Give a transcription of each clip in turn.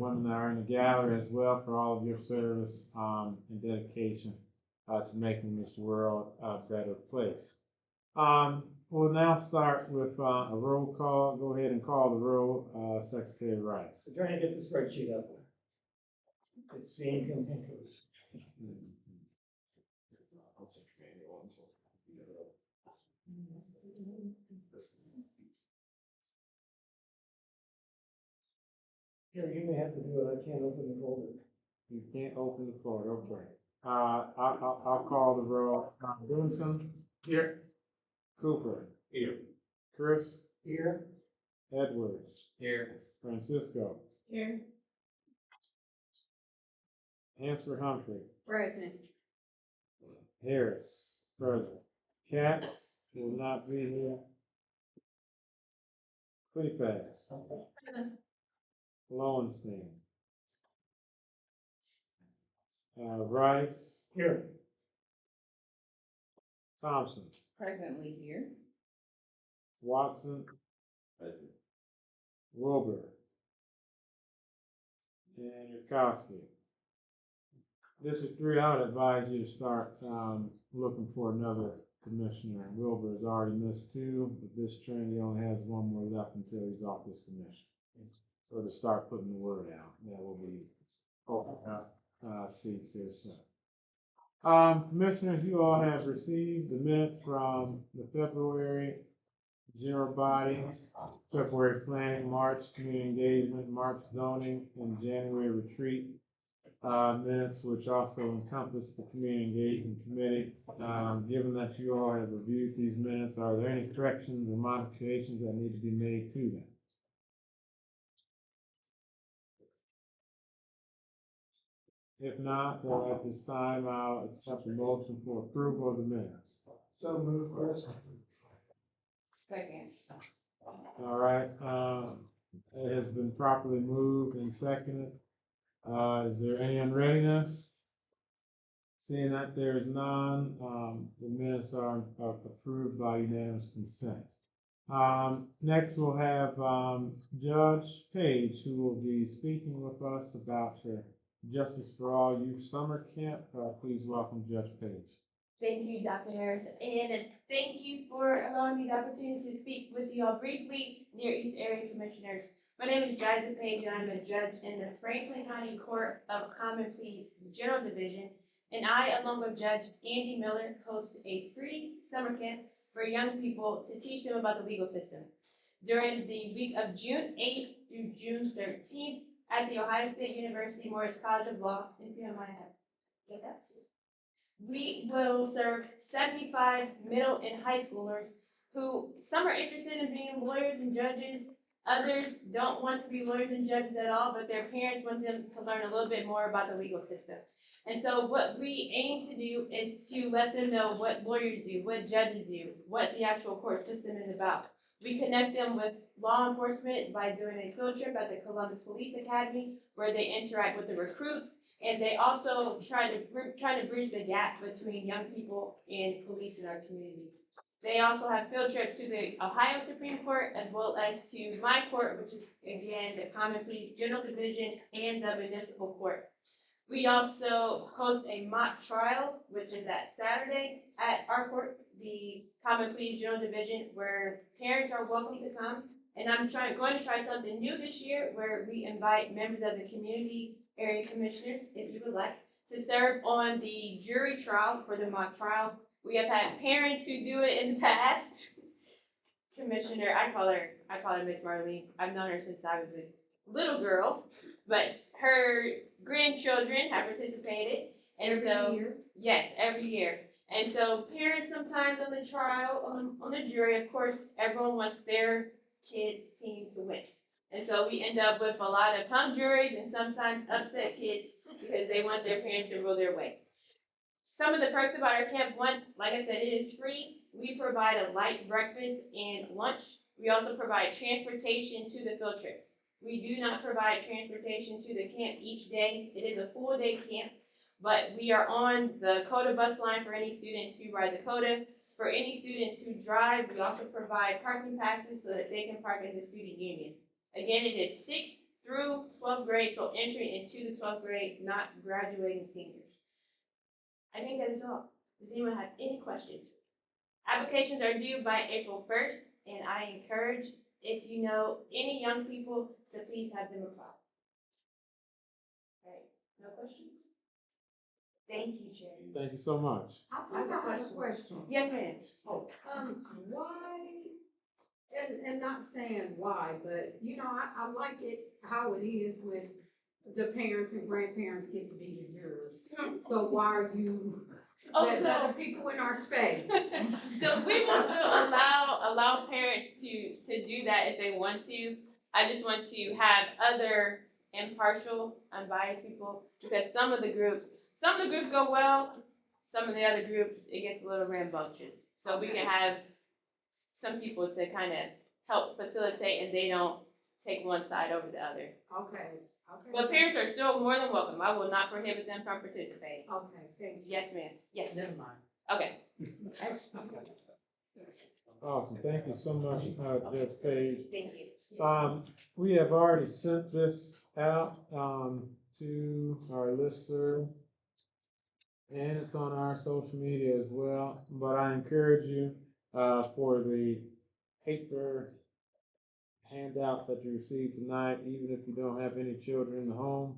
women that are in the gallery as well for all of your service and dedication to making this world a better place. We'll now start with a roll call. Go ahead and call the roll, Secretary Rice. So trying to get the spreadsheet up. It's being confused. Here, you may have to do it. I can't open the folder. You can't open the folder. Okay. I'll call the roll. Benson. Here. Cooper. Here. Chris. Here. Edwards. Here. Francisco. Here. Hansford Humphrey. Present. Harris. Present. Katz will not be here. Clepass. Lowenstein. Rice. Here. Thompson. Presently here. Watson. Present. Wilbur. And Yurkowski. District 3, I would advise you to start looking for another commissioner. Wilbur has already missed 2, but this trend he only has 1 more left until he's off this commission. So to start putting the word out, that will be opening up seats here soon. Commissioners, you all have received the minutes from the February general body, February planning, March community engagement, March zoning, and January retreat minutes, which also encompass the community engagement committee. Given that you all have reviewed these minutes, are there any corrections or modifications that need to be made to them? If not, at this time, I'll accept the motion for approval of the minutes. So move, Chris. Second. All right, it has been properly moved and seconded. Is there any unreadiness? Seeing that there is none, the minutes are approved by unanimous consent. Next, we'll have Judge Page, who will be speaking with us about her Justice for All Youth Summer Camp. Please welcome Judge Page. Thank you, Dr. Harris, and thank you for allowing me the opportunity to speak with you all briefly, Near East Area Commissioners. My name is Jessica Page, and I'm a judge in the Franklin County Court of Common Pleas General Division, and I, along with Judge Andy Miller, host a free summer camp for young people to teach them about the legal system. During the week of June 8th through June 13th at the Ohio State University Morris College of Law in Fremont, get that? We will serve 75 middle and high schoolers who some are interested in being lawyers and judges. Others don't want to be lawyers and judges at all, but their parents want them to learn a little bit more about the legal system. And so what we aim to do is to let them know what lawyers do, what judges do, what the actual court system is about. We connect them with law enforcement by doing a field trip at the Columbus Police Academy, where they interact with the recruits, and they also try to bridge the gap between young people and police in our community. They also have field trips to the Ohio Supreme Court, as well as to my court, which is, again, the Common Pleas General Division and the Municipal Court. We also host a mock trial, which is that Saturday at our court, the Common Pleas General Division, where parents are welcome to come. And I'm going to try something new this year, where we invite members of the community area commissioners, if you would like, to serve on the jury trial for the mock trial. We have had parents who do it in the past. Commissioner, I call her Miss Marlene. I've known her since I was a little girl, but her grandchildren have participated. And every year? Yes, every year. And so parents sometimes on the trial, on the jury, of course, everyone wants their kids' team to win. And so we end up with a lot of hung juries and sometimes upset kids because they want their parents to rule their way. Some of the perks about our camp, one, like I said, it is free. We provide a light breakfast and lunch. We also provide transportation to the field trips. We do not provide transportation to the camp each day. It is a full day camp, but we are on the CODA bus line for any students who ride the CODA. For any students who drive, we also provide parking passes so that they can park in the student union. Again, it is 6-3 through 12th grade, so entry into the 12th grade, not graduating seniors. I think that is all. Does anyone have any questions? Applications are due by April 1st, and I encourage, if you know any young people, to please have them apply. All right, no questions? Thank you, Chair. Thank you so much. I have a question. Yes, ma'am. Why, and not saying why, but you know, I like it how it is with the parents and grandparents get to be the jurors. So why are you letting other people in our space? So we will still allow parents to do that if they want to. I just want to have other impartial, unbiased people, because some of the groups go well, some of the other groups, it gets a little rambunctious. So we can have some people to kind of help facilitate, and they don't take one side over the other. Okay. But parents are still more than welcome. I will not prohibit them from participating. Okay, thank you. Yes, ma'am. Yes. Never mind. Okay. Awesome. Thank you so much, Judge Page. Thank you. We have already sent this out, to our listserv, and it's on our social media as well, but I encourage you, for the paper handouts that you received tonight, even if you don't have any children in the home,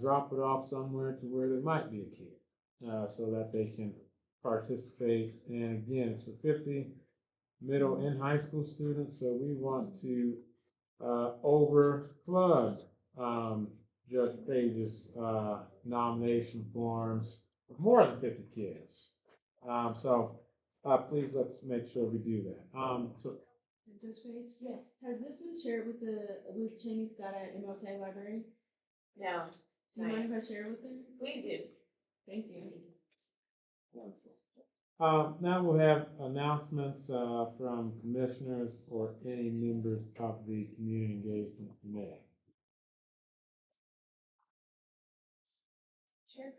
drop it off somewhere to where there might be a kid, so that they can participate. And again, it's for 50 middle and high school students, so we want to overflood Judge Page's nomination forms with more than 50 kids. So please, let's make sure we do that. So Judge Page? Yes. Has this been shared with Cheney Scott at MLK Library? No. Do you mind if I share it with her? Please do. Thank you. now we'll have announcements from commissioners or any members of the Community Engagement Committee. Sure.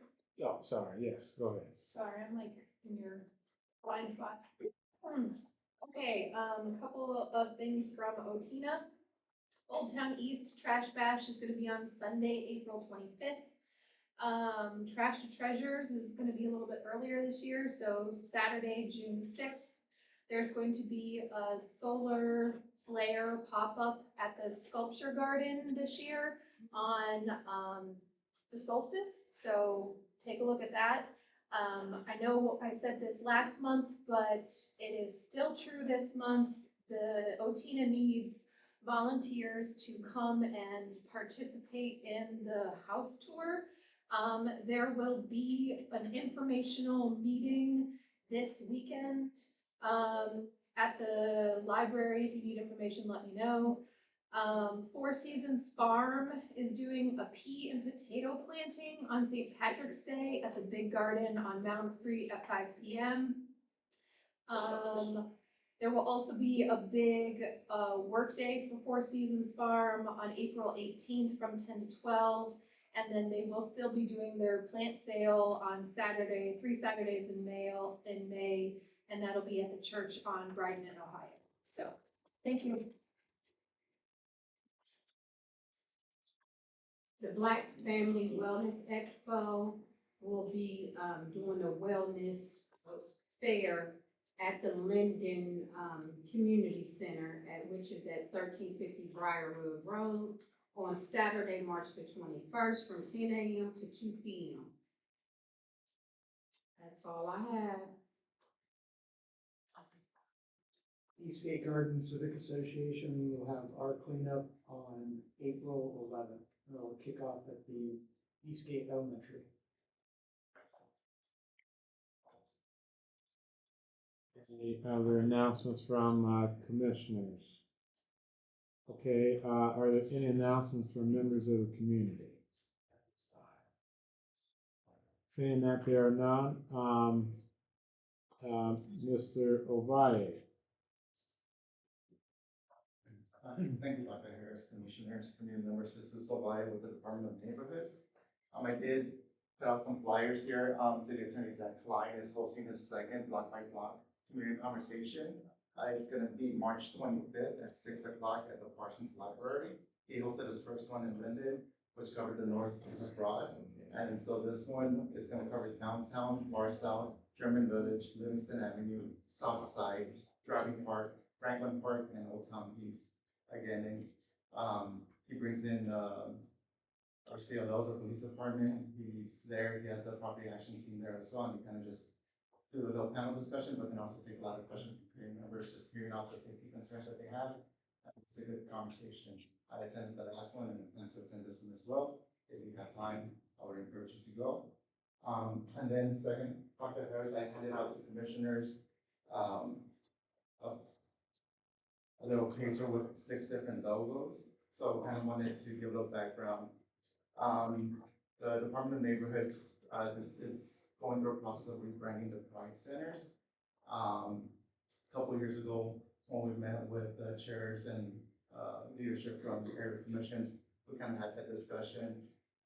Oh, sorry. Yes, go ahead. Sorry, I'm like in your blind spot. Okay, a couple of things from Otina. Old Town East Trash Bash is gonna be on Sunday, April 25th. Trash to Treasures is gonna be a little bit earlier this year, so Saturday, June 6th. There's going to be a solar flare pop-up at the Sculpture Garden this year on, the solstice, so take a look at that. I know I said this last month, but it is still true this month. The Otina needs volunteers to come and participate in the house tour. There will be an informational meeting this weekend, at the library. If you need information, let me know. Four Seasons Farm is doing a pea and potato planting on St. Patrick's Day at the Big Garden on Mound Street at 5 p.m. There will also be a big work day for Four Seasons Farm on April 18th from 10 to 12. And then they will still be doing their plant sale on Saturday, 3 Saturdays in May, and that'll be at the church on Bryden in Ohio. So, thank you. The Black Family Wellness Expo will be doing a wellness fair at the Linden Community Center, which is at 1350 Briarwood Road on Saturday, March the 21st from 10 a.m. to 2 p.m. That's all I have. Eastgate Garden Civic Association will have our cleanup on April 11th. It'll kick off at the Eastgate Elementary. Any other announcements from commissioners? Okay, are there any announcements from members of the community? Seeing that there are none, Mr. Ovalle. Thank you, Dr. Harris, Commissioners, community members. This is Ovalle with the Department of Neighborhoods. I did put out some flyers here. City Attorney Zach Klein is hosting his second block by block community conversation. It's going to be March 25th at 6 o'clock at the Parsons Library. He hosted his first one in Linden, which covered the north and broad. And then so this one is gonna cover downtown, Far South, German Village, Livingston Avenue, South Side, Driving Park, Franklin Park, and Old Town East. Again, and, he brings in, our CLOs, our police department, he's there, he has the property action team there as well, and he kind of just do a little panel discussion, but then also take a lot of questions from community members, just hearing out the safety concerns that they have. It's a good conversation. I attended the last one and plan to attend this one as well. If you have time, I would encourage you to go. And then second, Dr. Harris, I handed out to commissioners, a little paper with 6 different logos. So I kind of wanted to give a little background. The Department of Neighborhoods, this is going through a process of rebranding the Pride Centers. A couple years ago, when we met with the chairs and leadership from the area commissions, we kind of had that discussion,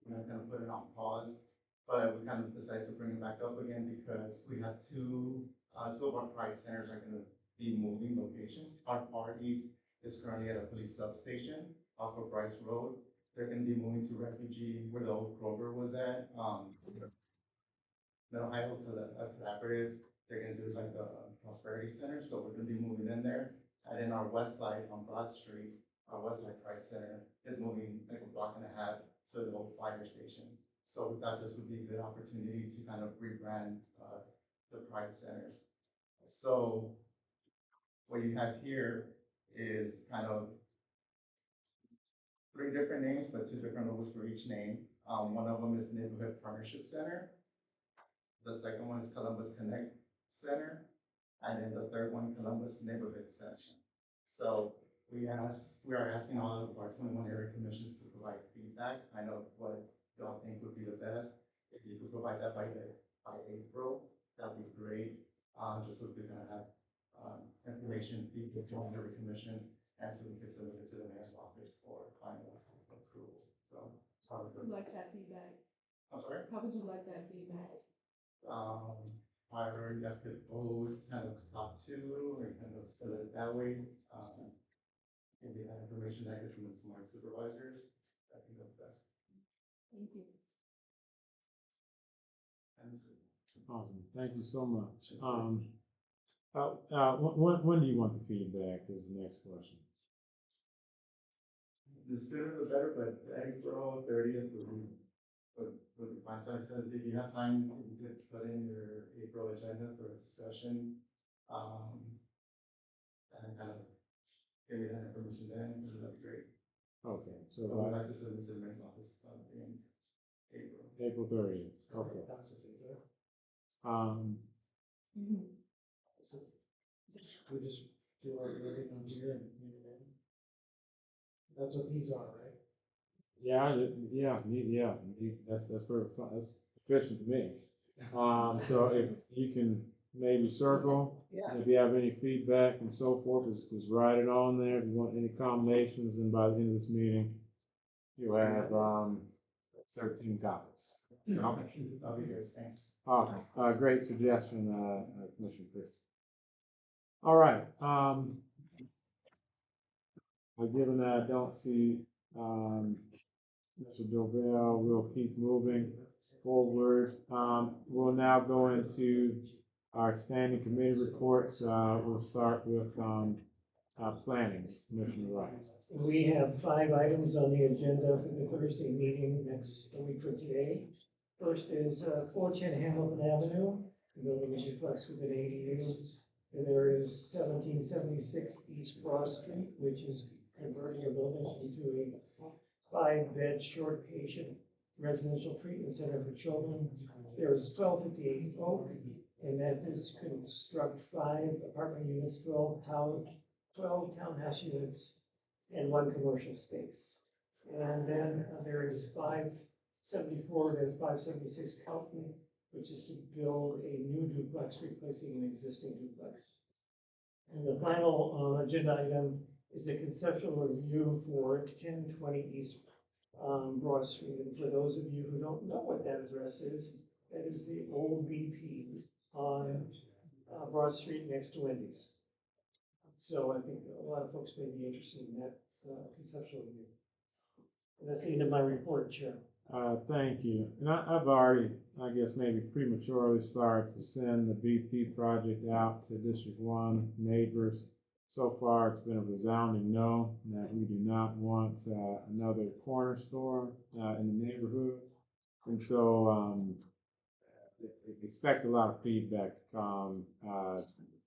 kind of put it on pause. But we kind of decided to bring it back up again because we have two of our Pride Centers are going to be moving locations. Our Far East is currently at a police substation off of Bryce Road. They're going to be moving to Refugee, where the old Kroger was at, Middle Ohio to a collaborative. They're going to do like a prosperity center, so we're going to be moving in there. And then our west side on Broad Street, our west side Pride Center is moving like a block and a half to the old fire station. So we thought this would be a good opportunity to kind of rebrand the Pride Centers. So what you have here is kind of 3 different names, but 2 different logos for each name. One of them is Neighborhood Partnership Center. The second one is Columbus Connect Center. And then the third one, Columbus Neighborhood Center. So we are asking all of our 21 area commissions to provide feedback. I know what y'all think would be the best. If you could provide that by April, that'd be great. Just so we can have information, feedback from area commissions, and so we can submit it to the mayor's office for final approval. So, How would you like that feedback? I'm sorry. How would you like that feedback? However, you guys could vote kind of top 2 or kind of set it that way. Maybe that information that gets into my supervisors, I think that's best. Thank you. And Awesome, thank you so much. When do you want the feedback is the next question. the sooner the better, but April 30th would be fine. So I said, if you have time, you could put in your April agenda for a discussion. And kind of give me that information then, because that'd be great. Okay, So so I'd like to send it to the mayor's office in April. April 30th, okay. That's just easier. So we just do our reading on here and read it in. That's what these are, right? That's perfect, that's efficient to me. So if you can maybe circle, if you have any feedback and so forth, just write it on there. If you want any combinations, and by the end of this meeting, you'll have 13 copies. Okay. I'll be here, thanks. Great suggestion, Commissioner Chris. All right. Given that I don't see Mr. Dovell, we'll keep moving forward. We'll now go into our standing committee reports. We'll start with planning, Commissioner Rice. We have 5 items on the agenda for the Thursday meeting next week from today. First is 410 Hamilton Avenue. The building is reflects with an ADU. And there is 1776 East Broad Street, which is converting a building into a 5-bed short patient residential treatment center for children. There is 1258 Oak, and that is construct 5 apartment units, 12 townhouse units, and 1 commercial space. And then there is 574 to 576 Kelton, which is to build a new duplex replacing an existing duplex. And the final agenda item is a conceptual review for 1020 East Broad Street. And for those of you who don't know what that address is, that is the old BP on Broad Street next to Wendy's. So I think a lot of folks may be interested in that conceptual review. That's the end of my report, Chair. Thank you. And I've already, I guess maybe prematurely started to send the BP project out to District 1 neighbors. So far, it's been a resounding no, that we do not want another corner store in the neighborhood. And so expect a lot of feedback to come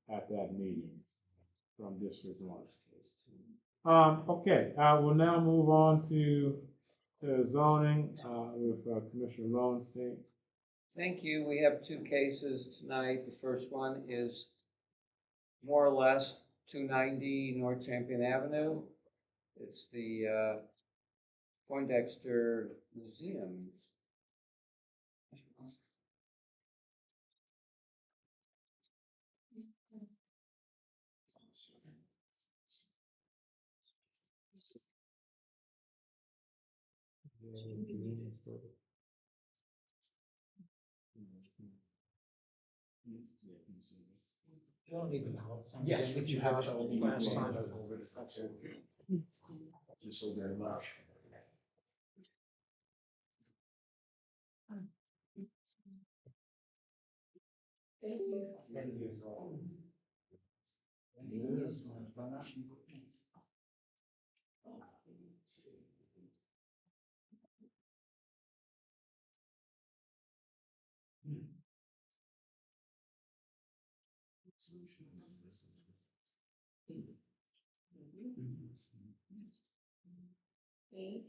at that meeting from District 1. Okay, I will now move on to zoning with Commissioner Lowenstein. Thank you. We have two cases tonight. The first one is more or less 290 North Champion Avenue. It's the Poindexter Museum. You don't need them out. Yes, if you have it last time. Absolutely. Thank you so very much. Thank you. Thank you. Thank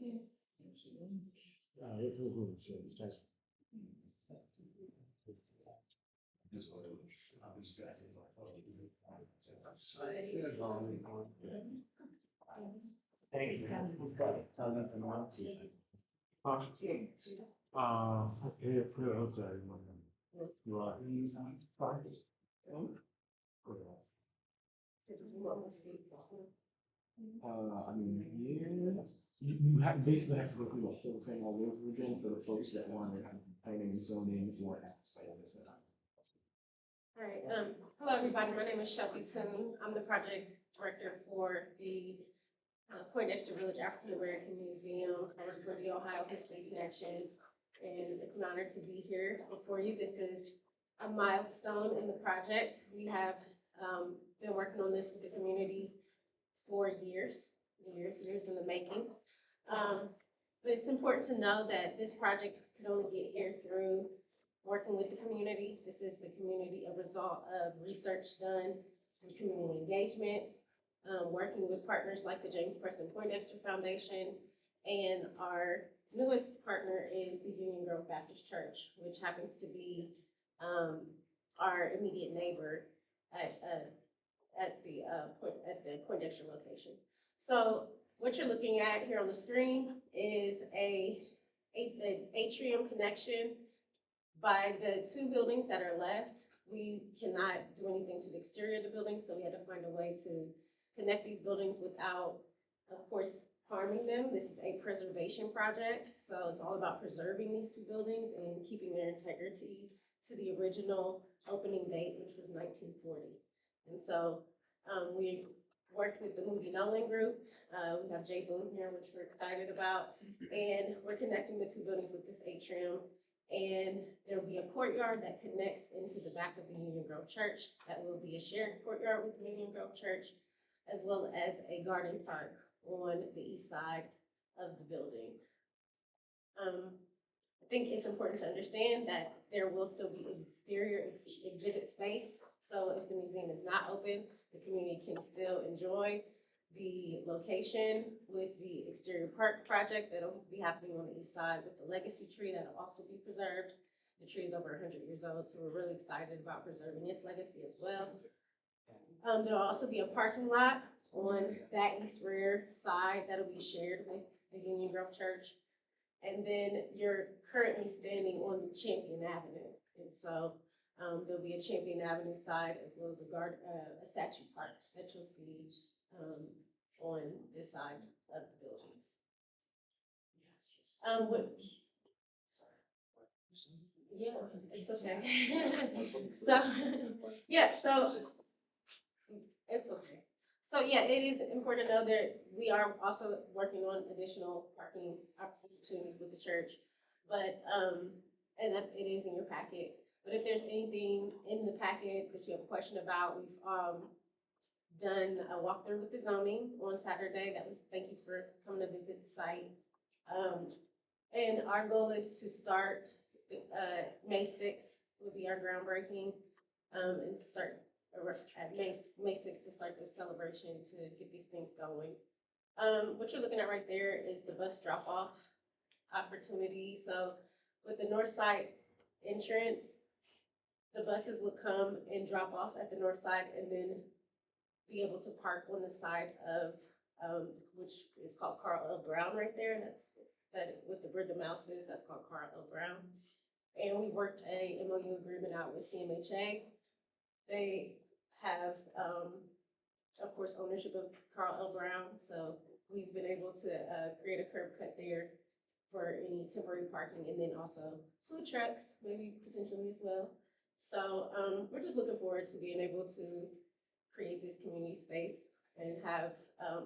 you. Thank you. I mean, yes. You have basically have to go through the whole thing all over again for the folks that want it, planning and zoning or outside of this. All right, hello, everybody. My name is Shelby Toon. I'm the project director for the Poindexter Village African American Museum and for the Ohio History Connection. And it's an honor to be here before you. This is a milestone in the project. We have been working on this with the community for years in the making. But it's important to know that this project could only get here through working with the community. This is the community, a result of research done through community engagement, working with partners like the James Preston Poindexter Foundation, and our newest partner is the Union Grove Baptist Church, which happens to be our immediate neighbor at the Poindexter location. So what you're looking at here on the screen is an atrium connection by the two buildings that are left. We cannot do anything to the exterior of the building, so we had to find a way to connect these buildings without, of course, harming them. This is a preservation project, so it's all about preserving these two buildings and keeping their integrity to the original opening date, which was 1940. And so we worked with the Moody Nolan Group. We have Jay Boone here, which we're excited about. And we're connecting the two buildings with this atrium. And there'll be a courtyard that connects into the back of the Union Grove Church. That will be a shared courtyard with the Union Grove Church, as well as a garden park on the east side of the building. I think it's important to understand that there will still be exterior exhibit space. So if the museum is not open, the community can still enjoy the location with the exterior park project that'll be happening on the east side with the legacy tree that'll also be preserved. The tree is over 100 years old, so we're really excited about preserving its legacy as well. There'll also be a parking lot on that east rear side that'll be shared with the Union Grove Church. And then you're currently standing on Champion Avenue. And so there'll be a Champion Avenue side as well as a statue park that you'll see on this side of the buildings. Yeah, it's okay. So, yeah, so it's okay. So yeah, it is important to know that we are also working on additional parking opportunities with the church. But, and that it is in your packet. But if there's anything in the packet that you have a question about, we've, done a walkthrough with the zoning on Saturday. That was, thank you for coming to visit the site. And our goal is to start, May sixth will be our groundbreaking, and to start at May sixth to start this celebration to get these things going. What you're looking at right there is the bus drop-off opportunity. So with the north side entrance, the buses would come and drop off at the north side and then be able to park on the side of, which is called Carl L. Brown right there. That with the Brenda Mouses, that's called Carl L. Brown. And we worked a MOU agreement out with CMHA. They have, of course, ownership of Carl L. Brown. So we've been able to create a curb cut there for any temporary parking, and then also food trucks, maybe potentially as well. So we're just looking forward to being able to create this community space and have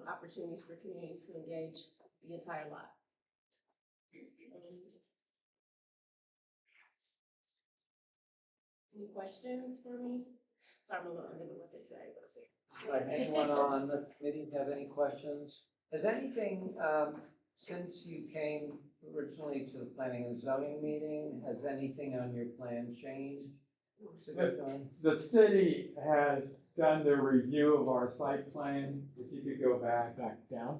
opportunities for community to engage the entire lot. Any questions for me? Sorry, I'm a little under the weather today, but it's Anyone on the committee have any questions? Has anything, since you came originally to the planning and zoning meeting, has anything on your plan changed significantly? The city has done their review of our site plan. If you could go back down?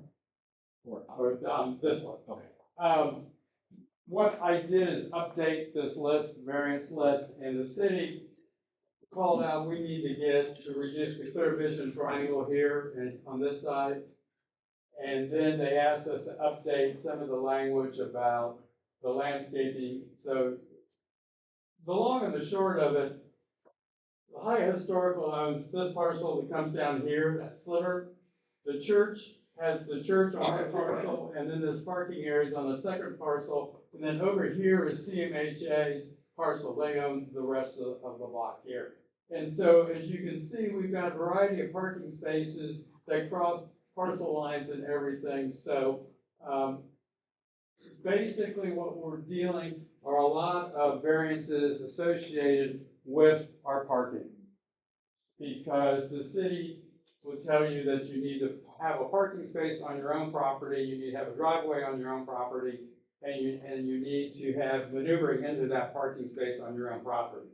Or up? or this one. Okay. What I did is update this list, variance list, and the city called out, we need to reduce the clear vision triangle here and on this side. And then they asked us to update some of the language about the landscaping. So the long and the short of it, the Ohio Historical owns this parcel that comes down here, that sliver. The church has the church on that parcel, and then this parking area is on the second parcel. And then over here is CMHA's parcel. They own the rest of the block here. And so as you can see, we've got a variety of parking spaces that cross parcel lines and everything. So basically what we're dealing are a lot of variances associated with our parking. Because the city will tell you that you need to have a parking space on your own property, you need to have a driveway on your own property, and you need to have maneuvering into that parking space on your own property.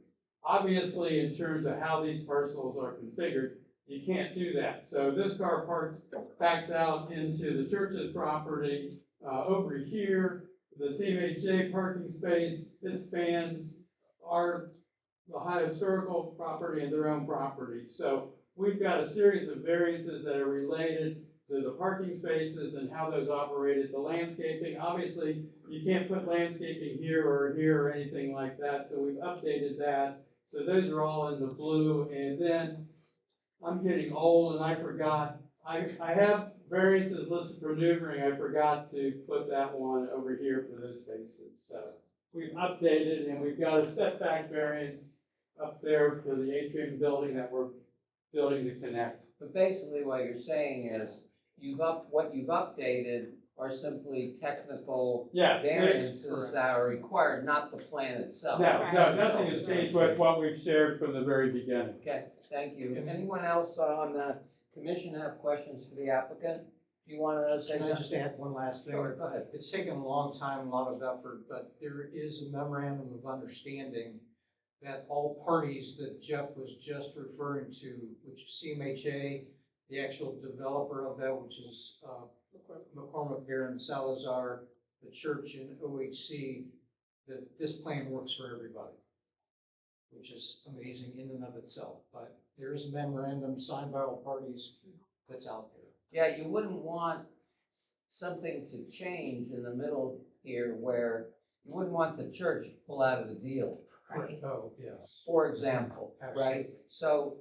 Obviously, in terms of how these parcels are configured, you can't do that. So this car backs out into the church's property. Over here, the CMHA parking space, it spans the Ohio Historical property and their own property. So we've got a series of variances that are related to the parking spaces and how those operated. The landscaping, obviously, you can't put landscaping here or anything like that. So we've updated that. So those are all in the blue. And then I'm getting old and I forgot. I have variances listed for maneuvering. I forgot to put that one over here for those spaces. So we've updated, and we've got a setback variance up there for the atrium building that we're building to connect. But basically what you're saying is, what you've updated are simply technical variances that are required, not the plan itself. No, nothing has changed with what we've shared from the very beginning. Okay, thank you. Anyone else on the commission have questions for the applicant? Do you want to say Can I something? just add one last thing? Sure, go ahead. It's taken a long time, a lot of effort, but there is a memorandum of understanding that all parties that Jeff was just referring to, which is CMHA, the actual developer of that, which is McCormick, Baron, Salazar, the church, and OHC, that this plan works for everybody, which is amazing in and of itself. But there is a memorandum signed by all parties that's out there. Yeah, you wouldn't want something to change in the middle here where you wouldn't want the church to pull out of the deal. Right. Oh, yes. For example, Absolutely. right? So,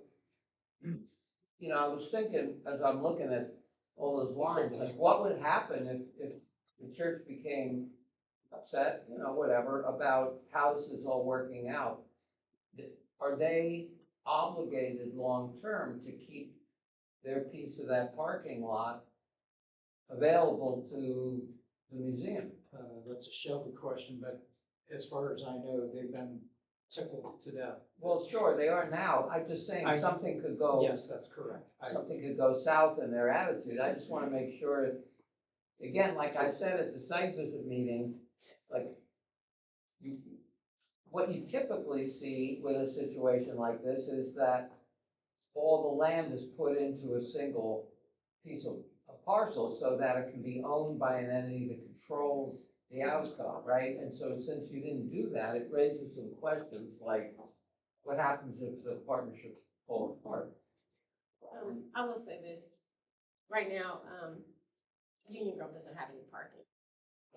you know, I was thinking as I'm looking at all those lines, like what would happen if the church became upset, you know, whatever, about how this is all working out? Are they obligated long-term to keep their piece of that parking lot available to the museum. That's a Shelby question, but as far as I know, they've been tickled to death. Well, sure, they are now. I'm just saying something could go. Yes, that's correct. Something could go south in their attitude. I just wanna make sure, again, like I said at the site visit meeting, like, what you typically see with a situation like this is that all the land is put into a single piece of a parcel so that it can be owned by an entity that controls the outcome, right? And so since you didn't do that, it raises some questions like, what happens if the partnership falls apart? I will say this, right now, Union Grove doesn't have any parking.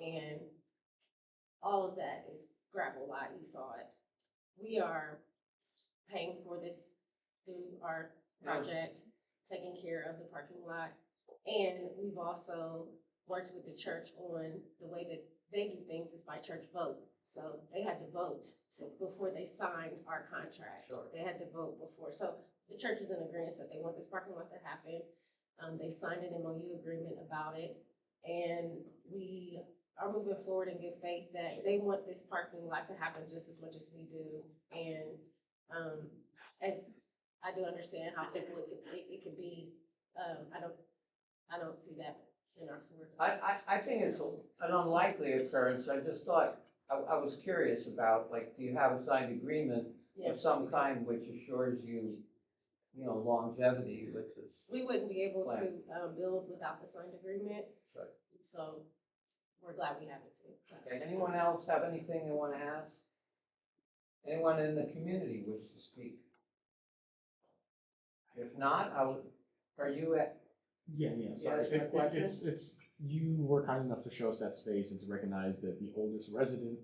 And all of that is gravel lot, you saw it. We are paying for this through our project, taking care of the parking lot. And we've also worked with the church on the way that they do things is by church vote. So they had to vote before they signed our contract. Sure. They had to vote before. So the church is in agreement that they want this parking lot to happen. They signed an MOU agreement about it. And we are moving forward in good faith that they want this parking lot to happen just as much as we do. And as I do understand how fickle it could be, I don't see that in our forward. I think it's an unlikely occurrence. I just thought, I was curious about, like, do you have a signed agreement of some kind which assures you, you know, longevity with this? We wouldn't be able plan? to build without the signed agreement, Sure. so we're glad we have it too. Okay, anyone else have anything they want to ask? Anyone in the community wish to speak? If not, are you at? Yeah, sorry. Yes, my question? It's, you were kind enough to show us that space and to recognize that the oldest resident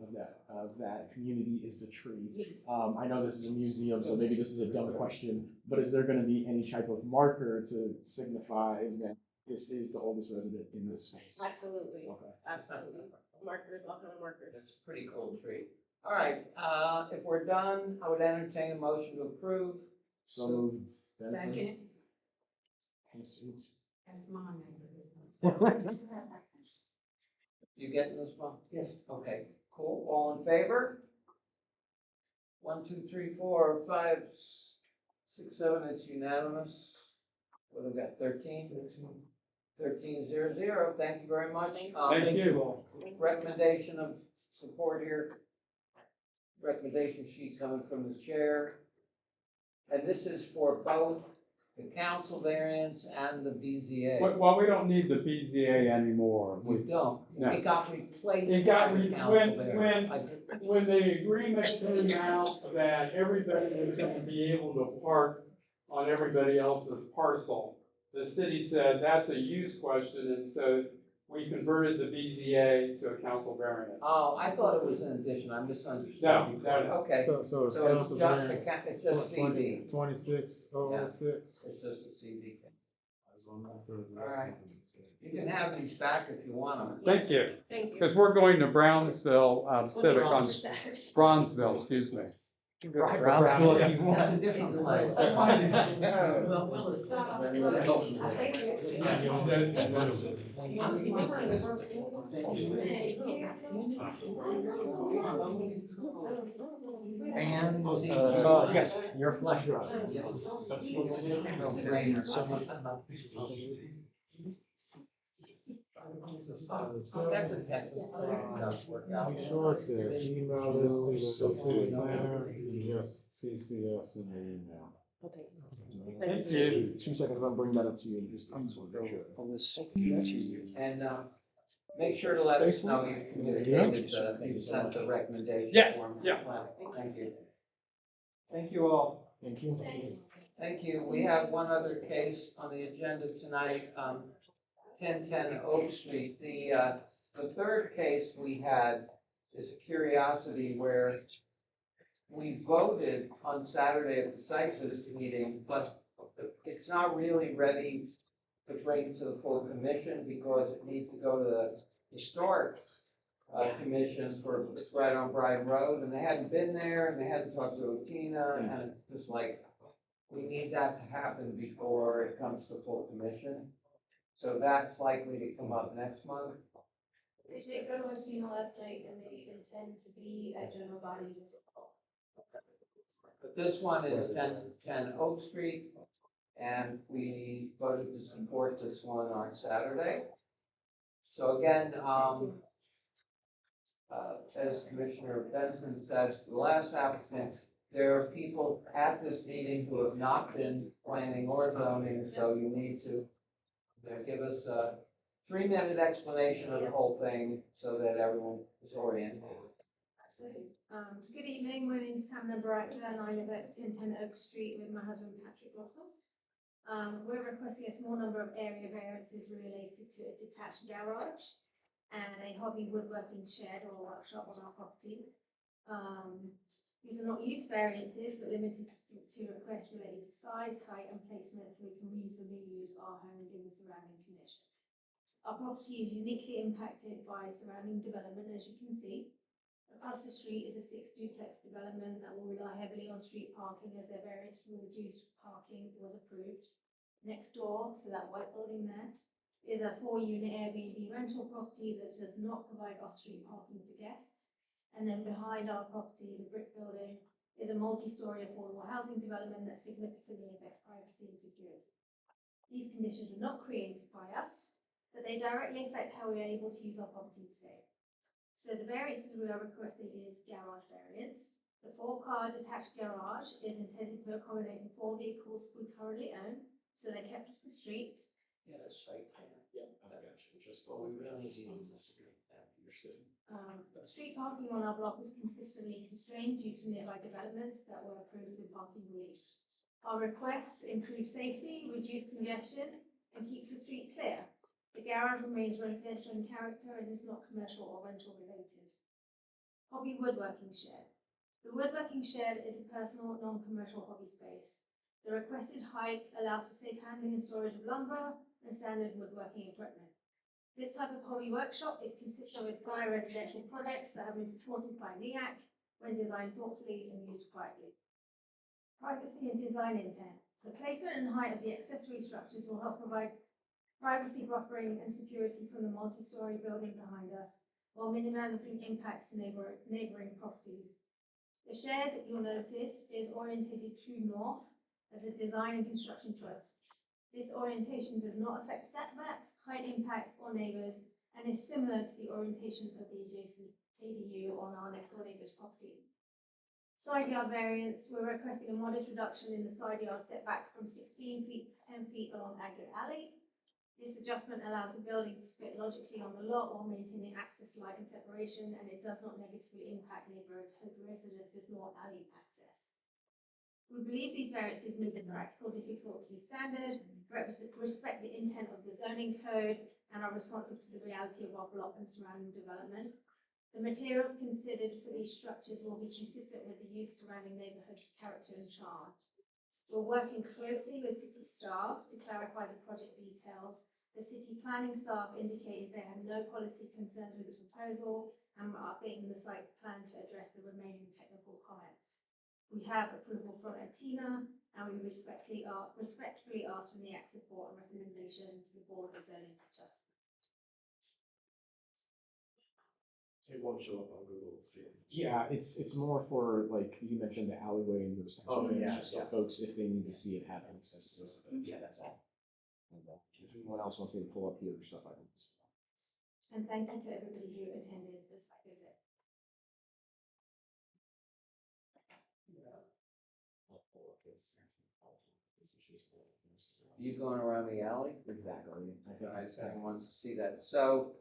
of that community is the tree. Yes. I know this is a museum, so maybe this is a dumb question, but is there gonna be any type of marker to signify that this is the oldest resident in this space? Absolutely, Okay. absolutely. Markers, all kind of markers. It's a pretty cool tree. All right, if we're done, I would entertain a motion to approve. So moved. Benson? Second, Yes. that's my name. You getting this one? Yes. Okay, cool. All in favor? 1, 2, 3, 4, 5, 6, 7, it's unanimous. What have we got, 13? 13-0-0, thank you very much. Thank you. Recommendation of support here. Recommendation sheet coming from the chair. And this is for both the council variance and the BZA. Well, we don't need the BZA anymore. We don't. No. It got replaced It got by the council variance. when the agreement came out that everybody was gonna be able to park on everybody else's parcel, the city said that's a use question, and so we converted the BZA to a council variance. Oh, I thought it was an addition, I misunderstood. No, before. no, no. Okay, So so it's council just, variance it's just CD, 26-006. it's just a CD. All right. You can have these back if you want them. Thank you, Thank you. because we're going to Brownsville, Civic on, Saturday. Bronzeville, excuse me. Brownsville, if you want. That's a different place. I'll take And, Yes, your flash drive. That's a technical thing, it does work out. Be sure to email this to the city planner, and just CC us in the email. Okay. Thank you. 2 seconds, I'm gonna bring that up to you in just, I just want to make sure. And, make sure to let us know you communicated, you sent the recommendation. Yes, form. yeah. Thank you. Thank you all. Thank you. Thank you. We have one other case on the agenda tonight, 1010 Oak Street. The third case we had is a curiosity where we voted on Saturday at the site visit meeting, but it's not really ready to bring to the full commission because it needs to go to the historic commission for, it's right on Bryan Road, and they hadn't been there, and they hadn't talked to Otina, and just like, we need that to happen before it comes to full commission. So that's likely to come up next month. They did go to Tina last night and they intend to be at general bodies as well. But this one is 10 Oak Street, and we voted to support this one on Saturday. So again, as Commissioner Benson said, the last applicant, there are people at this meeting who have not been planning or zoning, so you need to give us a 3-minute explanation of the whole thing so that everyone is oriented. Absolutely. Good evening, my name is Tamna Brighton and I live at 1010 Oak Street with my husband Patrick Russell. We're requesting a small number of area variances related to a detached garage and a hobby woodworking shed or workshop on our property. These are not use variances but limited to requests related to size, height and placement so we can reasonably use our home given surrounding conditions. Our property is uniquely impacted by surrounding development, as you can see. Across the street is a 6-duplex development that will rely heavily on street parking as their variance for reduced parking was approved. Next door, so that white building there, is a 4-unit Airbnb rental property that does not provide off-street parking for guests. And then behind our property, the brick building, is a multi-storey affordable housing development that significantly affects privacy and security. These conditions were not created by us, but they directly affect how we are able to use our property today. So the variances we are requesting is garage variance. The 4-car detached garage is intended to accommodate the 4 vehicles we currently own, so they're kept to the street. Yeah, that's right. Yeah, I got you. Just What we really need is a street. understood. Street parking on our block is consistently constrained due to nearby developments that were approved with parking reliefs. Our requests improve safety, reduce congestion, and keeps the street clear. The garage remains residential in character and is not commercial or rental related. Hobby woodworking shed. The woodworking shed is a personal, non-commercial hobby space. The requested height allows for safe handling and storage of lumber and standard woodworking equipment. This type of hobby workshop is consistent with prior residential projects that have been supported by NEAC when designed thoughtfully and used quietly. Privacy and design intent. The placement and height of the accessory structures will help provide privacy buffering and security from the multi-storey building behind us, while minimizing impacts to neighbouring properties. The shed, you'll notice, is orientated true north as a design and construction choice. This orientation does not affect setbacks, height impacts, or neighbours, and is similar to the orientation of the adjacent ADU on our next door neighbour's property. Side yard variance, we're requesting a modest reduction in the side yard setback from 16 feet to 10 feet along Agate Alley. This adjustment allows the buildings to fit logically on the lot while maintaining access, light and separation, and it does not negatively impact neighbourhood residences nor alley access. We believe these variances meet the practical difficulty standard, respect the intent of the zoning code, and are responsive to the reality of our block and surrounding development. The materials considered for these structures will be consistent with the use surrounding neighbourhood character and charm. We're working closely with city staff to clarify the project details. The city planning staff indicated they had no policy concerns with the proposal and were updating the site plan to address the remaining technical comments. We have approval from Tina and we respectfully ask for NEAC support and recommendation to the Board of Zoning Adjustment. It won't show up on Google. Yeah, it's more for, like, you mentioned the alleyway and those types Oh, of things, yeah, just so yeah. folks, if they need to see it, have access to it. But yeah, that's all. And, if anyone else wants me to pull up the other stuff, I can. And thank you to everybody who attended the site visit. You going around the alley? Exactly. I think I that's wants to see that. So,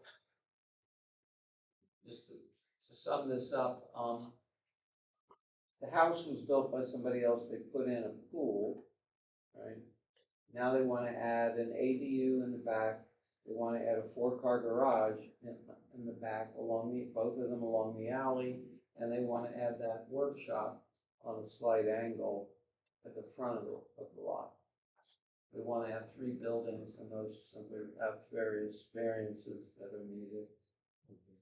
just to sum this up, the house was built by somebody else. They put in a pool, right? Now they want to add an ADU in the back. They want to add a 4-car garage in the back both of them along the alley, and they want to add that workshop on a slight angle at the front of the lot. They want to have 3 buildings, and those simply have various variances that are needed.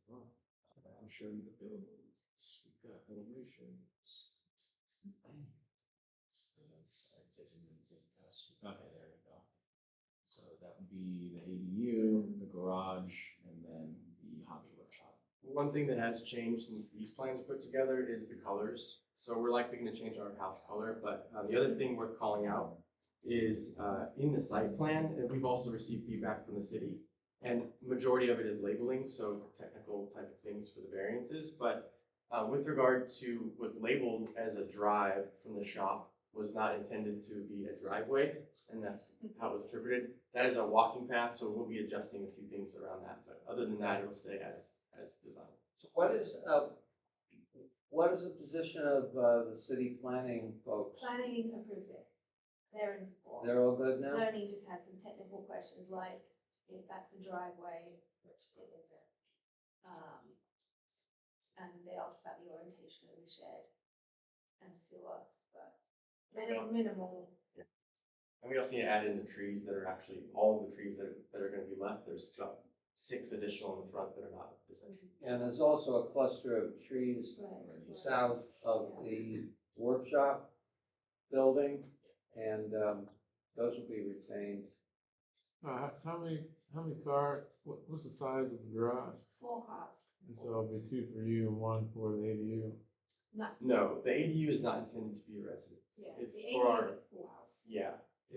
I'll show you the buildings. We've got elevations. Okay, there we go. So that would be the ADU, the garage, and then the hobby workshop. One thing that has changed since these plans were put together is the colors. So we're likely going to change our house color, but the other thing worth calling out is in the site plan, and we've also received feedback from the city, and majority of it is labeling, so technical type of things for the variances. But with regard to what's labeled as a drive from the shop was not intended to be a driveway, and that's how it was interpreted. That is a walking path, so we'll be adjusting a few things around that. But other than that, it'll stay as designed. So what is the position of the city planning folks? Planning approved it. They're in support. They're all good now? Zoning just had some technical questions like if that's a driveway, which it isn't. And they asked about the orientation of the shed and sewer, but minimal. And we also need to add in the trees that are actually, all of the trees that are going to be left. There's about 6 additional in the front that are not presented. And there's also a cluster of trees south of the workshop building, and those will be retained. How many cars, what's the size of the garage? 4 cars. And so it'll be 2 for you and 1 for the ADU. No, the ADU is not intended to be a residence. Yeah, It's the for ADU our, is a pool house. yeah.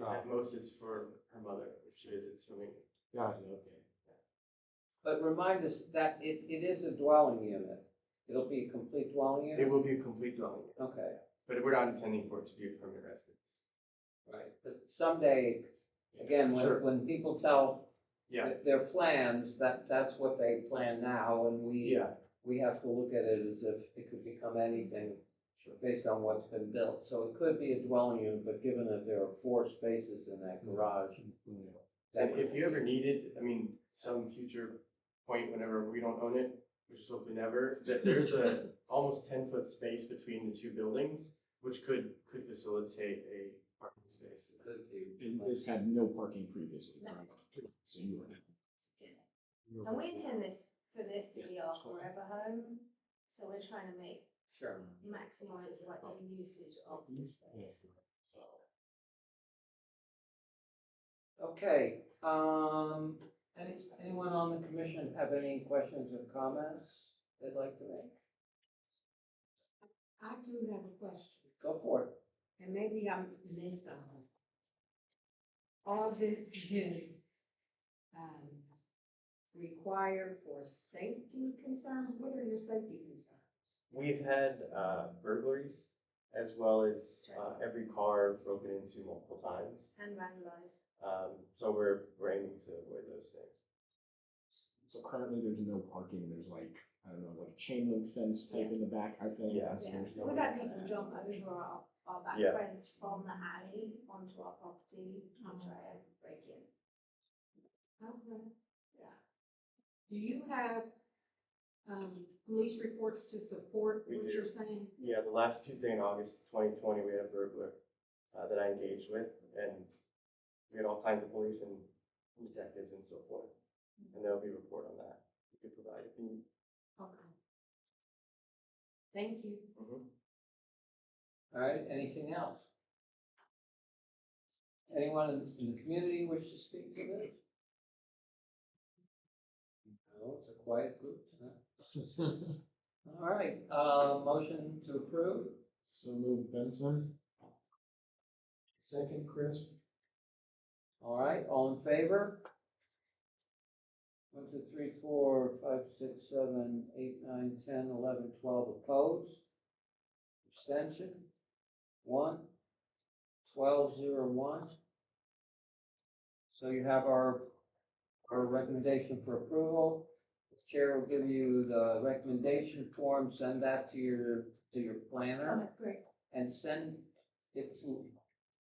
At most, it's for her mother if she visits for me. Gotcha, okay. But remind us that it is a dwelling unit. It'll be a complete dwelling unit? It will be a complete dwelling, Okay, but we're not intending for it to be a permanent residence. right. But someday, again, Sure. when people tell Yeah, their plans, that's what they plan now, and we have to look at it as if it could become anything based on what's been built. So it could be a dwelling unit, but given that there are 4 spaces in that garage. and if you ever needed, I mean, some future point whenever we don't own it, which is hopefully never, that there's a almost 10-foot space between the 2 buildings, which could facilitate a parking space. And this had no parking previously. No. So you were. And we intend for this to be our forever home, so we're trying to maximize like the usage of the space. Okay, anyone on the commission have any questions or comments they'd like to make? I do have a question, Go for it. and maybe I'm missing something. All this is, required for safety concerns? What are your safety concerns? We've had burglaries as well as every car broken into multiple times. And vandalized. So we're aiming to avoid those things. So currently there's no parking, there's like, I don't know, like a chain link fence type in the back, I think. Yeah. So Yeah, there's so no we've had way people to jump access. over our back Yeah. fence from the alley onto our property to try and break in. Okay. Yeah. Do you have, police reports to support We what do. you're saying? Yeah, the last Tuesday in August 2020, we had a burglar that I engaged with, and we had all kinds of police and detectives and so forth. And there'll be a report on that we could provide if you need. Okay. Thank you. All right, anything else? Anyone in the community wish to speak to this? No, it's a quiet group tonight. All right, motion to approve? So move Benson. Second, Chris. All right, all in favor? 1, 2, 3, 4, 5, 6, 7, 8, 9, 10, 11, 12 opposed. Abstention? 1. 12, 0, 1. So you have our recommendation for approval. The chair will give you the recommendation form, send that to your planner. Okay, great. And send it to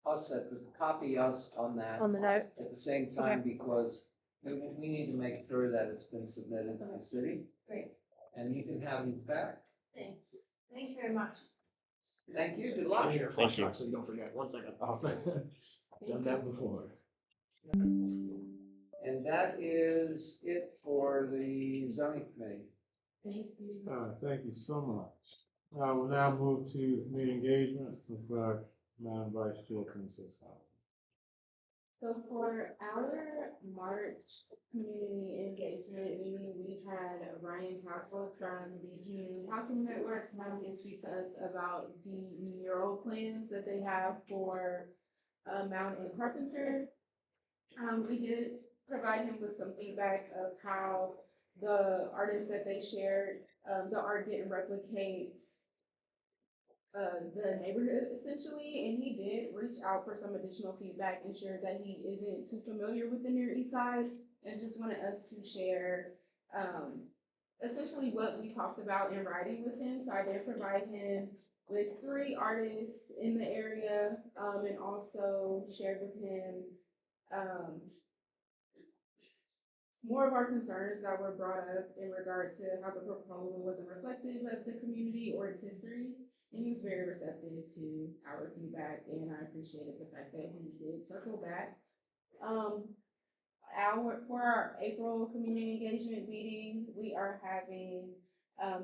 us, copy us on that. On the note. At the same time, because we need to make sure that it's been submitted to the city. Great. And you can have it back. Thanks. Thank you very much. Thank you, good luck. Thank you. So don't forget, 1 second. Done that before. And that is it for the zoning committee. Thank you. Thank you so much. We'll now move to community engagement with Madam Vice Chair, Francisco. So for our March community engagement meeting, we had Ryan Capel from the Community Housing Network come and speak to us about the mural plans that they have for Mount and Carpenter. We did provide him with some feedback of how the artists that they shared, the art didn't replicate the neighborhood essentially, and he did reach out for some additional feedback and shared that he isn't too familiar with the Near East Side and just wanted us to share essentially what we talked about in writing with him. So I did provide him with 3 artists in the area and also shared with him more of our concerns that were brought up in regard to how the proposal wasn't reflective of the community or its history. And he was very receptive to our feedback, and I appreciated the fact that he did circle back. For our April community engagement meeting, we are having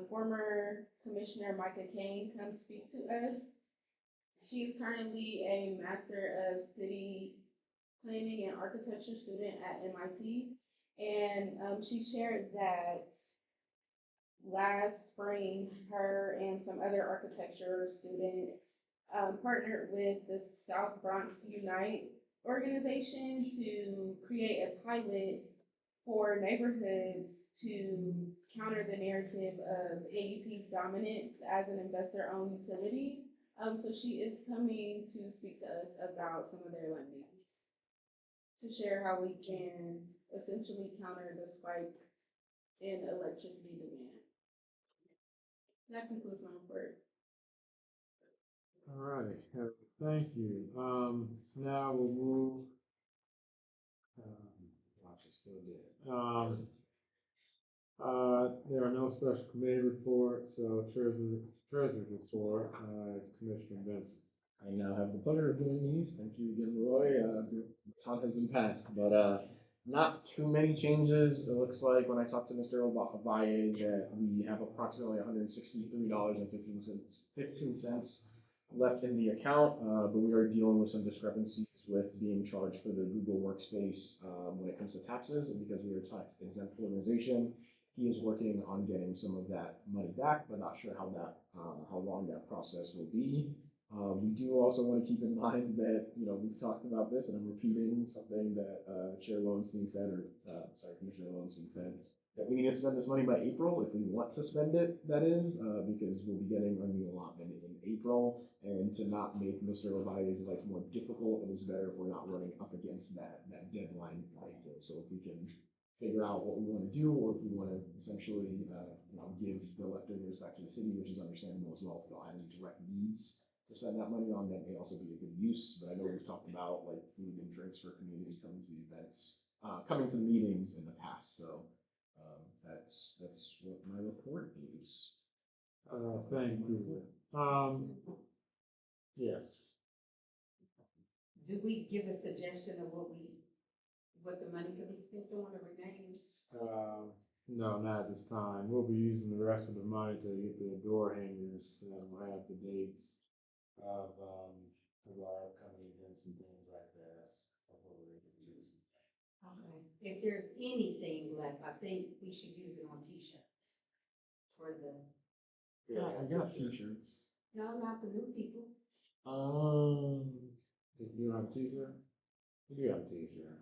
former Commissioner Micah Kane come speak to us. She is currently a Master of City Planning and Architecture student at MIT, and she shared that last spring, her and some other architecture students partnered with the South Bronx Unite organization to create a pilot for neighborhoods to counter the narrative of AUP's dominance as an investor-owned utility. So she is coming to speak to us about some of their learnings to share how we can essentially counter the spike in electricity demand. That concludes my report. All right, thank you. Now we'll move. Watch it still did. There are no special committee reports, so treasurer's report, Commissioner Benson. I now have the pleasure of doing these. Thank you again, Roy. The baton has been passed, but not too many changes. It looks like when I talked to Mr. Obahavaye that we have approximately $163.15 left in the account, but we are dealing with some discrepancies with being charged for the Google Workspace when it comes to taxes, and because we are tax exempt organization, he is working on getting some of that money back, but not sure how long that process will be. We do also want to keep in mind that, we've talked about this, and I'm repeating something that Chair Lowenstein said, Commissioner Lowenstein said, that we need to spend this money by April if we want to spend it, that is, because we'll be getting our new allotment in April, and to not make Mr. Obaye's life more difficult, it is better if we're not running up against that deadline in April. So if we can figure out what we want to do, or if we want to essentially, give the leftovers back to the city, which is understandable as well if we don't have any direct needs to spend that money on, that may also be a good use. But I know we've talked about like food and drinks for community coming to the events, coming to the meetings in the past. So that's what my report is. Thank you. Yes. Do we give a suggestion of what the money could be spent on the remaining? No, not at this time. We'll be using the rest of the money to get the door hangers, and we'll have the dates of our upcoming events and things like that. That's what we're going to use. Okay. If there's anything left, I think we should use it on t-shirts for the. Yeah, I got t-shirts. No, not the new people. You have a t-shirt? You do have a t-shirt.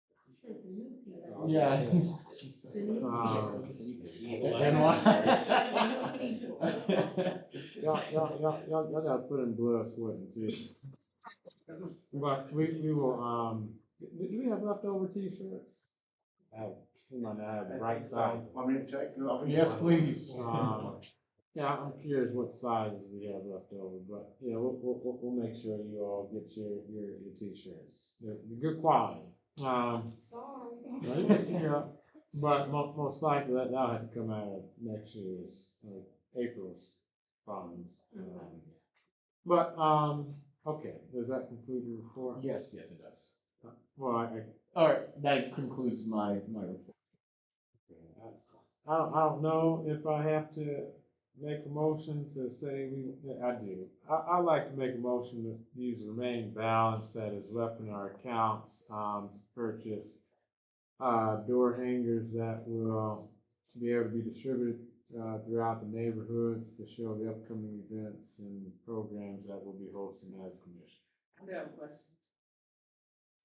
I said the new people. Yeah. The new people. And what? Y'all gotta put in blood, sweat, and tears. But we will, do we have leftover t-shirts? We might not have the right size. Want me to check? Yes, please. Yeah, I'm curious what sizes we have left over, but yeah, we'll make sure you all get your t-shirts. They're good quality. Sorry. Right? Yeah, but most likely that'll have to come out of next year's April's funds. But okay, does that conclude your report? Yes, it does. Well, All right, that concludes my report. I don't know if I have to make a motion to say I do. I'd like to make a motion to use the remaining balance that is left in our accounts, to purchase, door hangers that will be able to be distributed, throughout the neighborhoods to show the upcoming events and programs that we'll be hosting as a commission. I have a question.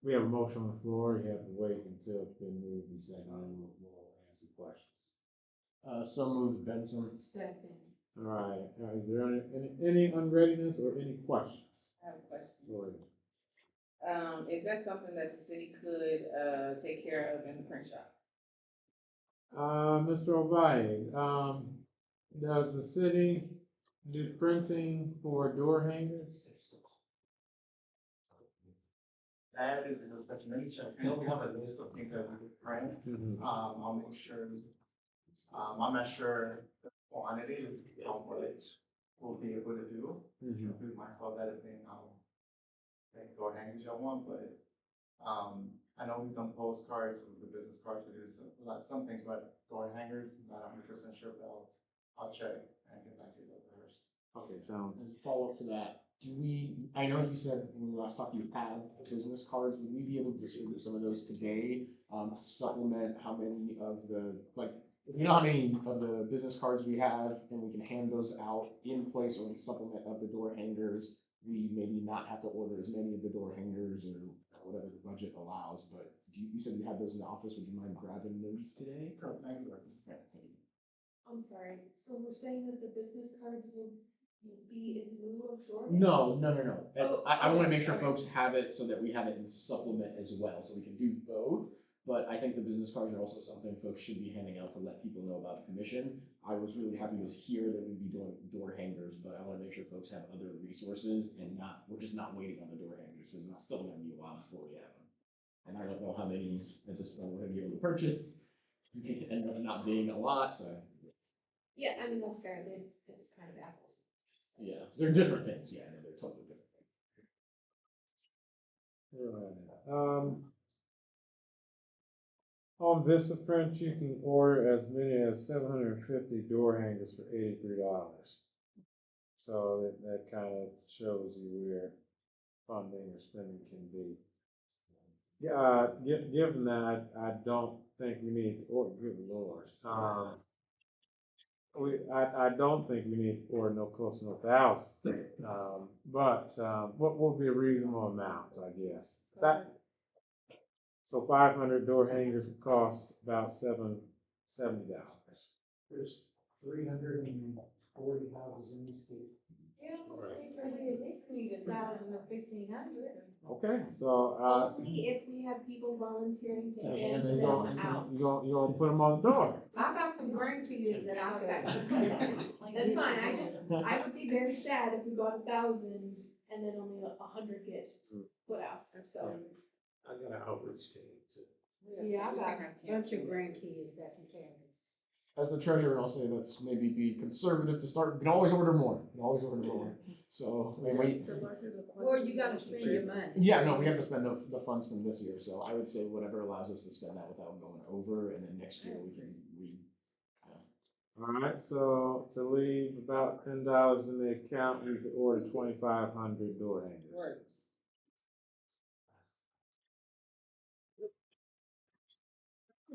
We have a motion on the floor. You have to wait until it's been moved and seconded, and we'll answer questions. So moved, Benson. Second. All right, is there any unreadiness or any questions? I have a question. Go ahead. Is that something that the city could, take care of in the print shop? Mr. Ovalle, does the city do printing for door hangers? That is a good question. Let me check. I know we have a list of things that we could print. I'll make sure. I'm not sure the quantity, how much we'll be able to do. Do myself that thing, like door hangers y'all want, but, I know we've done postcards with the business cards, we do some things, but door hangers, not 100% sure, but I'll check and get back to you first. Okay, sounds. As a follow-up to that, I know you said when we last talked you had business cards, would we be able to distribute some of those today, to supplement how many of the, how many of the business cards we have, and we can hand those out in place or in supplement of the door hangers? We maybe not have to order as many of the door hangers or whatever the budget allows, but you said you had those in the office, would you mind grabbing those today? Sure, thank you. Okay, thank you. I'm sorry, so we're saying that the business cards will be in lieu of door? No. Oh, I want to okay, make sure okay. folks have it so that we have it in supplement as well, so we can do both. But I think the business cards are also something folks should be handing out to let people know about the commission. I was really happy to hear that we'd be doing door hangers, but I want to make sure folks have other resources and we're just not waiting on the door hangers, because it's still going to be a while before we have them. And I don't know how many at this point we're going to be able to purchase. It ended up not being a lot, so. Yeah, I mean, that's fair, it's kind of apples. Yeah, they're different things. Yeah, they're totally different things. On VistaPrint, you can order as many as 750 door hangers for $83. So that kind of shows you where funding or spending can be. Yeah, given that, I don't think we need to order, good Lord. I don't think we need to order no close to 1,000. But what will be a reasonable amount, I guess? So 500 door hangers would cost about $70. There's 340 houses in the state. Yeah, I was thinking we at least need 1,000 or 1,500. Okay, so Only if we have people volunteering to hand and them out. you gonna put them on the door. I got some grandkids that I That's fine, I would be very sad if we bought 1,000 and then only 100 get put out, so. I got an outreach team too. Yeah, I got a bunch of grandkids that can carry. As the treasurer, I'll say let's maybe be conservative to start. We can always order more. So wait. Or you gotta spend your money. Yeah, no, we have to spend the funds from this year. So I would say whatever allows us to spend that without going over, and then next year we can. All right, so to leave about $10 in the account, we could order 2,500 door hangers.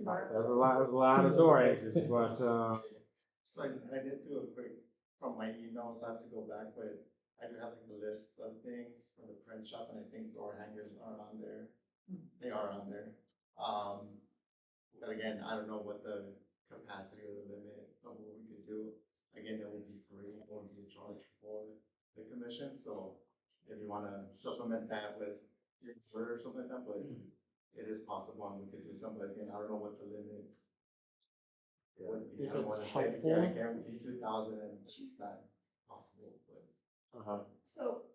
There's a lot of door hangers, but So I did do a quick, from my emails, I have to go back, but I do have like a list of things from the print shop, and I think door hangers are on there. They are on there. But again, I don't know what the capacity or the limit of what we could do. Again, it will be free, it won't be a charge for the commission, so if you wanna supplement that with your order or something like that, but it is possible, and we could do something, but again, I don't know what the limit. If it's Yeah, I helpful. guarantee 2,000, and it's not possible, but. So,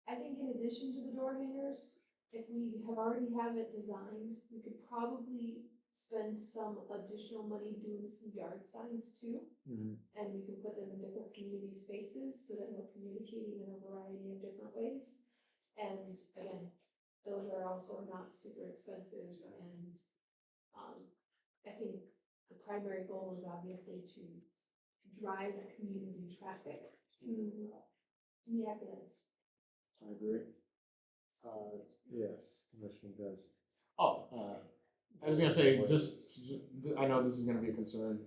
I think in addition to the door hangers, if we already have it designed, we could probably spend some additional money doing some yard signs too. And we can put them in different community spaces so that we're communicating in a variety of different ways. And again, those are also not super expensive, and I think the primary goal is obviously to drive community traffic to NEAC events. I agree. Yes, Commissioner Benson. I was gonna say, I know this is gonna be a concern.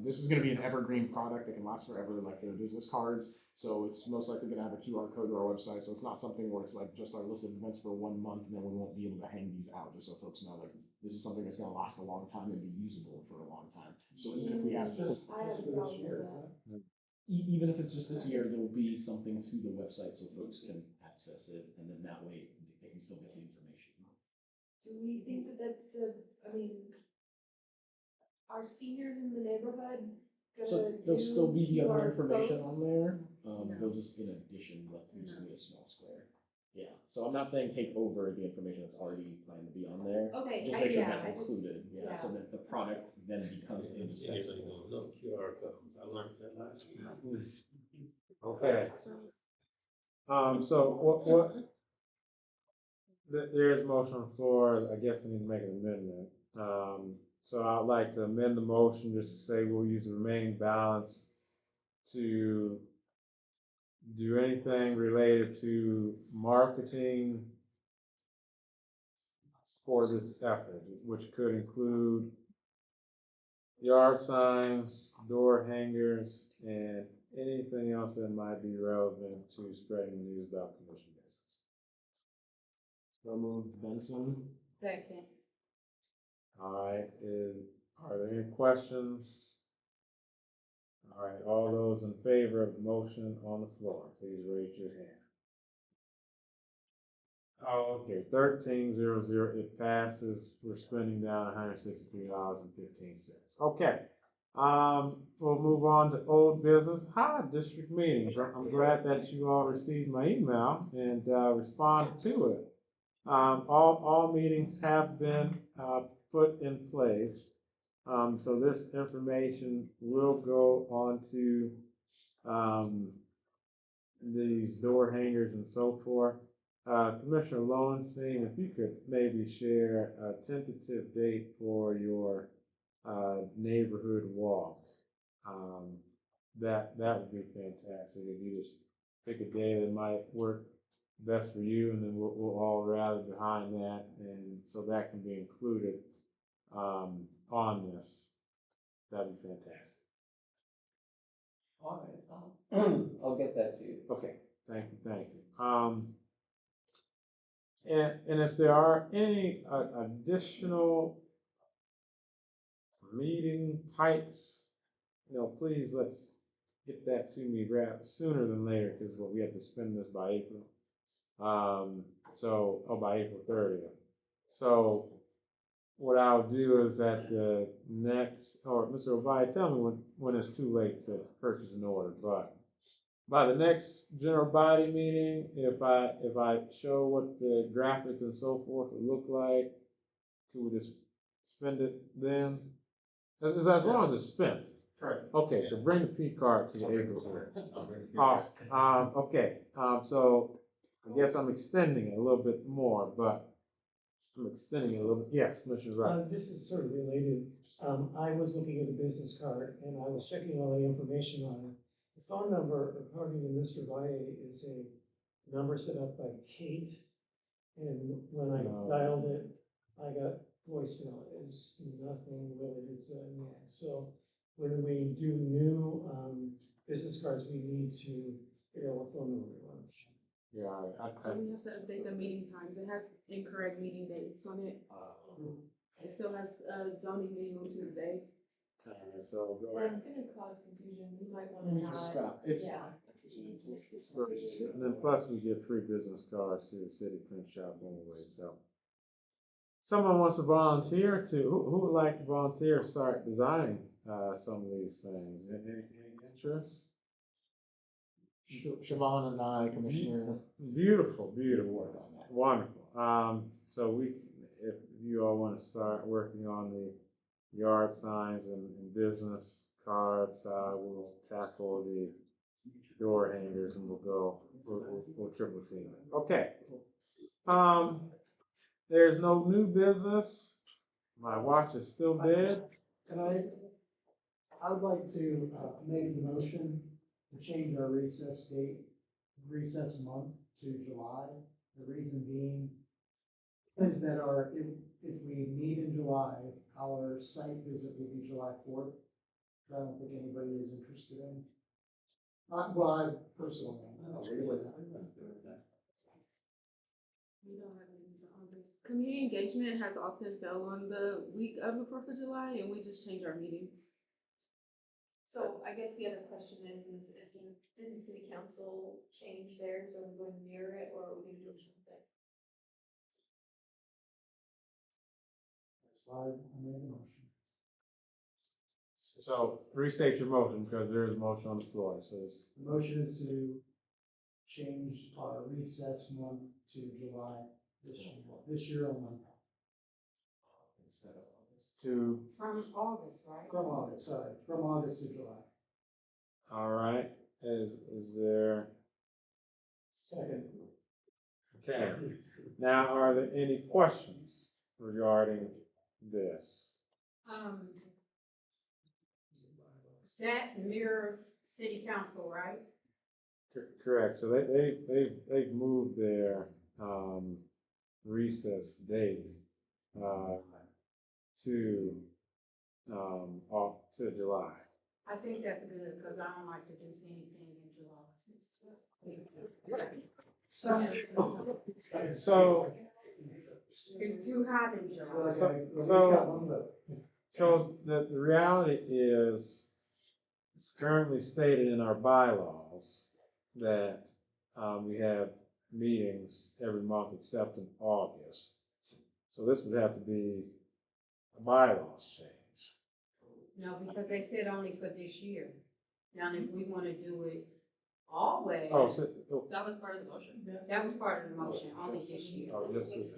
This is gonna be an evergreen product that can last forever, like the business cards. So it's most likely gonna have a QR code to our website. So it's not something where it's like just our list of events for 1 month and then we won't be able to hang these out, just so folks know, like, this is something that's gonna last a long time and be usable for a long time. So even if we have, even if it's just this year, there'll be something to the website so folks can access it, and then that way they can still get the information. Do we think that are seniors in the neighborhood So there'll still be the other information on there. They'll just in addition, like usually a small square. Yeah. So I'm not saying take over the information that's already planned to be on there. Okay. Just make sure that's included. Yeah. So that the product then becomes indispensable. No QR codes. I learned that last week. Okay. So what, there is motion on the floor. I guess I need to make an amendment. So I'd like to amend the motion just to say we'll use the remaining balance to do anything related to marketing for this effort, which could include yard signs, door hangers, and anything else that might be relevant to spreading the news about commission business. So moved, Benson. Second. All right, are there any questions? All right, all those in favor of the motion on the floor, please raise your hand. Oh, okay, 1300, it passes. We're spending down $163.15. Okay, we'll move on to old business. Hi, district meetings. I'm glad that you all received my email and responded to it. All meetings have been put in place. So this information will go onto these door hangers and so forth. Commissioner Lowenstein, if you could maybe share a tentative date for your neighborhood walk, that would be fantastic. If you just pick a day that might work best for you, and then we'll all rally behind that, and so that can be included on this. That'd be fantastic. All right, I'll get that to you. Okay, thank you. And if there are any additional meeting types, please let's get that to me rather sooner than later, because we have to spend this by April. By April 30th. So what I'll do is at the next, or Mr. Obai, tell me when it's too late to purchase an order, but by the next general body meeting, if I show what the graphics and so forth would look like, could we just spend it then? As long as it's spent. Correct. Okay, so bring the P card to the April. Awesome. Okay, so I guess I'm extending it a little bit more, but I'm extending it a little bit. Yes, Commissioner Wright. This is sort of related. I was looking at the business card and I was checking all the information on it. The phone number, according to Mr. Valle, is a number set up by Kate. And when I dialed it, I got voicemail. It's nothing related to NEAC. So when we do new business cards, we need to figure out what phone number we want. Yeah, We have to update the meeting times. It has incorrect meeting dates on it. It still has zoning meeting on Tuesdays. So go ahead. That's gonna cause confusion. We might wanna not. Stop. It's Yeah. And then plus we get free business cards to the city print shop anyway, so. Someone wants to volunteer who would like to volunteer to start designing some of these things? Any interest? Siobhan and I, Commissioner. Beautiful work on that. Wonderful. So if you all want to start working on the yard signs and business cards, we'll tackle the door hangers and we'll triple team it. Okay. There's no new business. My watch is still dead. I would like to, make a motion to change our recess date, recess month to July. The reason being is that if we meet in July, our site visit will be July 4th. I don't think anybody is interested in. Well, I personally am. We don't have meetings in August. Community engagement has often fell on the week of the 4th of July, and we just change our meeting. So I guess the other question is didn't city council change theirs, or we going to mirror it, or are we gonna do something? That's why I made the motion. So restate your motion, because there is a motion on the floor, so it's. The motion is to change our recess month to July this year only. Instead of August. To, From August, right? From August to July. all right, is there, Second. okay. Now, are there any questions regarding this? That mirrors city council, right? Correct, so they've moved their, recess date, to, off to July. I think that's good, because I don't like to do anything in July. So, It's too hot in July. so the reality is, it's currently stated in our bylaws that, we have meetings every month except in August. So this would have to be a bylaws change. No, because they said only for this year. Now, if we want to do it always, Oh, so, That was part of the motion. that was part of the motion, only this year. oh, this is,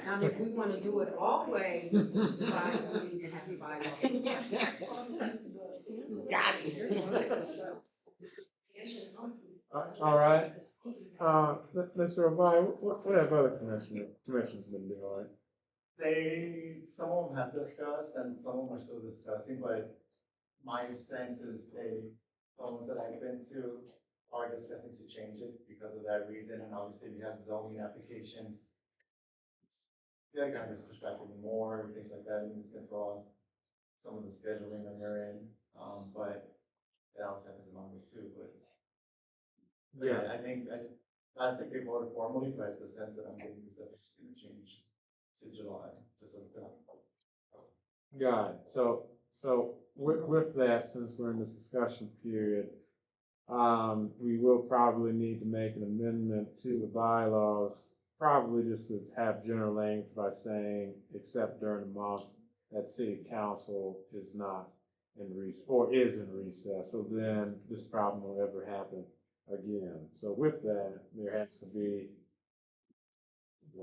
Now, if we want to do it always, we need to have a bylaw. Got it. all right. Mr. O'Brien, what have other commissions been doing? Some of them have discussed and some of them are still discussing, but my sense is the ones that I've been to are discussing to change it because of that reason. And obviously we have zoning applications. The other kind of pushed back even more and things like that, and it's gonna throw off some of the scheduling that they're in. But that obviously happens among us too, but Yeah. I think they voted formally, but the sense that I'm getting is that it's gonna change to July, just so that. Got it. So with that, since we're in this discussion period, we will probably need to make an amendment to the bylaws, probably just to have general language by saying, except during the month that city council is not in recess, or is in recess, so then this problem will ever happen again. So with that, there has to be,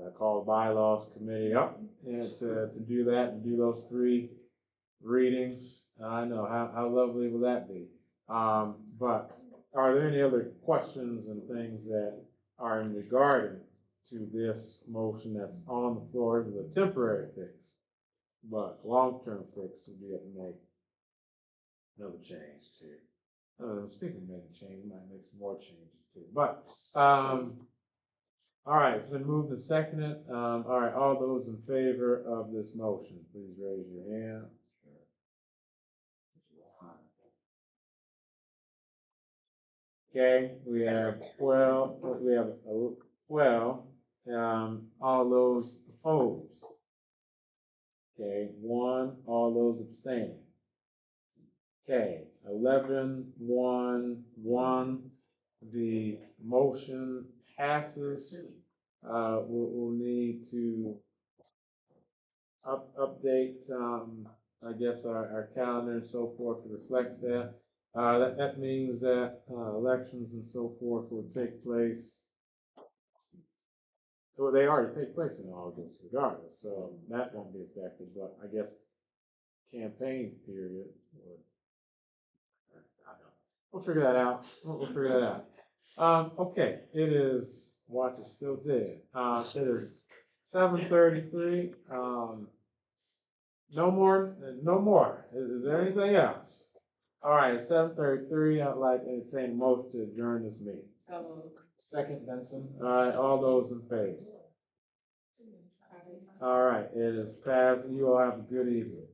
I call the bylaws committee up and to do that and do those 3 readings. I know, how lovely will that be? But are there any other questions and things that are in regarding to this motion that's on the floor? It was a temporary fix, but long-term fix would be to make another change too. Speaking of making change, we might make some more changes too. But, all right, it's been moved and seconded. All right, all those in favor of this motion, please raise your hand. Okay, we have 12, all those opposed. Okay, 1, all those abstaining. Okay, 11, 1, 1, the motion passes. We'll need to update, I guess, our calendar and so forth to reflect that. That means that elections and so forth will take place. Well, they already take place in August regardless, so that won't be affected, but I guess campaign period would, I don't know. We'll figure that out. We'll figure that out. Okay, it is, watch is still dead. It is 7:33. No more, no more. Is there anything else? All right, at 7:33, I'd like to entertain a motion to adjourn this meeting. So Second, Benson. All right, all those in favor? All right, it is passed. You all have a good evening.